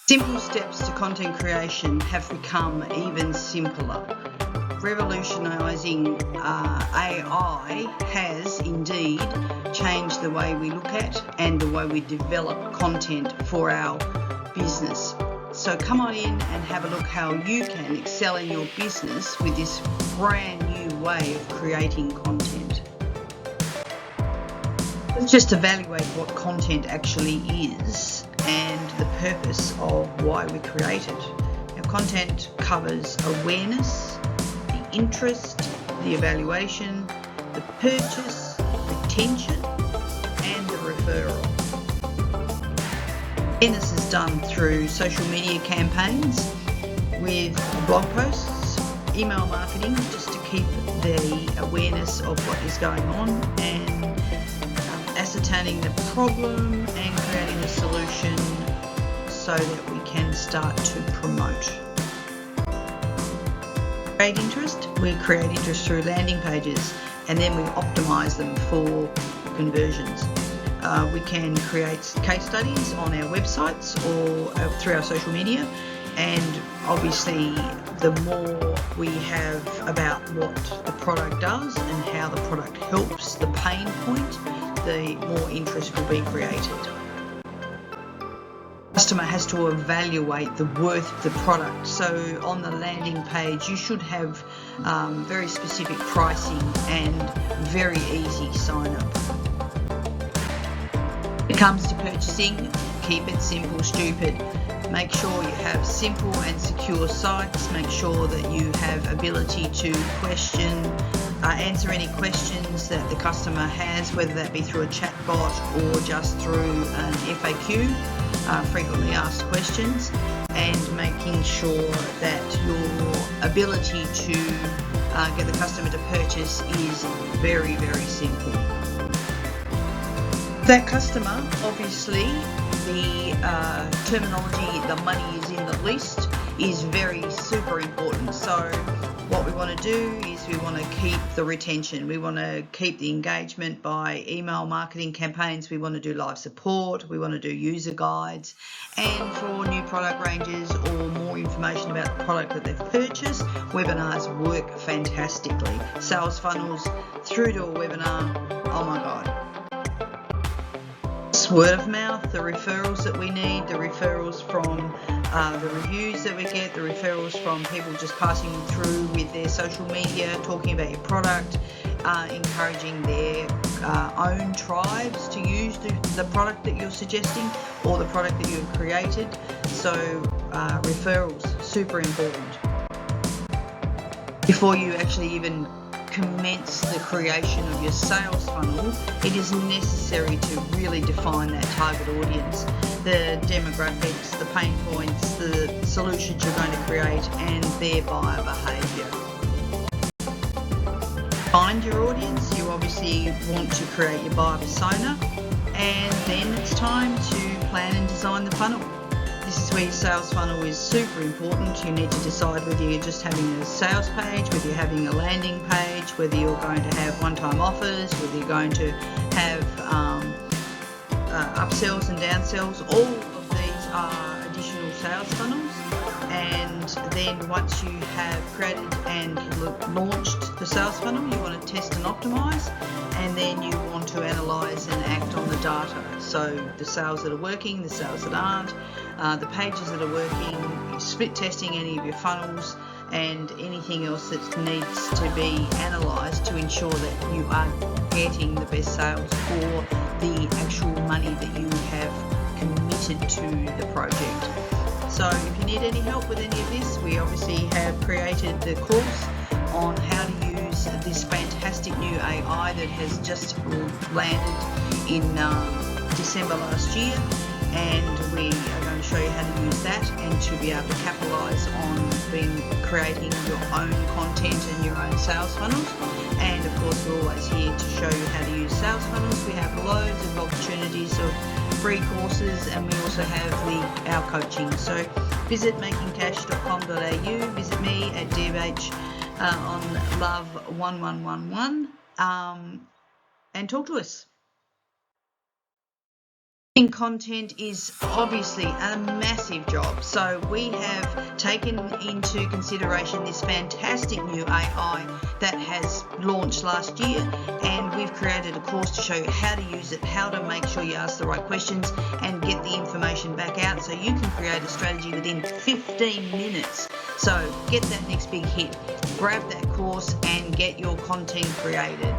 Simple steps to content creation have become even simpler. Revolutionising AI has indeed changed the way we look at and the way we develop content for our business. So come on in and have a look how you can excel in your business with this brand new way of creating content. Let's just evaluate what content actually is and the purpose of why we create it. Now, content covers awareness, the interest, the evaluation, the purchase, retention, and the referral. Awareness is done through social media campaigns, with blog posts, email marketing, just to keep the awareness of what is going on, and ascertaining the problem and creating a solution so that we can start to promote. Create interest. We create interest through landing pages and then we optimize them for conversions. We can create case studies on our websites or through our social media, and obviously the more we have about what the product does and how the product helps the pain point, the more interest will be created. The customer has to evaluate the worth of the product. So on the landing page, you should have very specific pricing and very easy sign up. When it comes to purchasing, keep it simple, stupid. Make sure you have simple and secure sites. Make sure that you have ability to answer any questions that the customer has, whether that be through a chatbot or just through an FAQ, frequently asked questions, and making sure that your ability to get the customer to purchase is very, very simple. That customer, obviously, the terminology, the money is in the list, is super important. So what we want to do is we want to keep the retention. We want to keep the engagement by email marketing campaigns. We want to do live support. We want to do user guides. And for new product ranges or more information about the product that they've purchased, webinars work fantastically. Sales funnels through to a webinar, oh my God. Word of mouth, the referrals that we need, the referrals from the reviews that we get, the referrals from people just passing through with their social media, talking about your product, encouraging their own tribes to use the product that you're suggesting or the product that you've created. So referrals, super important. Before you actually even commence the creation of your sales funnel, it is necessary to really define that target audience, the demographics, the pain points, the solutions you're going to create, and their buyer behaviour. Find your audience. You obviously want to create your buyer persona, and then it's time to plan and design the funnel. This is where your sales funnel is super important. You need to decide whether you're just having a sales page, whether you're having a landing page, whether you're going to have one-time offers, whether you're going to have upsells and downsells. All of these are additional sales funnels. And then once you have created and launched the sales funnel, you want to test and optimize, and then you want to analyze and act on the data. So the sales that are working, the sales that aren't, the pages that are working, split testing any of your funnels, and anything else that needs to be analysed to ensure that you are getting the best sales for the actual money that you have committed to the project. So if you need any help with any of this, we obviously have created the course on how to use this fantastic new AI that has just landed in December last year, and we are going to show you how to use that and to be able to capitalise on creating your own content and your own sales funnels. And of course, we're always here to show you how to use sales funnels. We have loads of opportunities of free courses, and we also have our coaching. So visit makingcash.com.au, visit me at DBH on Love 1111, and talk to us. Content is obviously a massive job, so we have taken into consideration this fantastic new AI that has launched last year, and we've created a course to show you how to use it, how to make sure you ask the right questions and get the information back out so you can create a strategy within 15 minutes. So get that next big hit, grab that course and get your content created.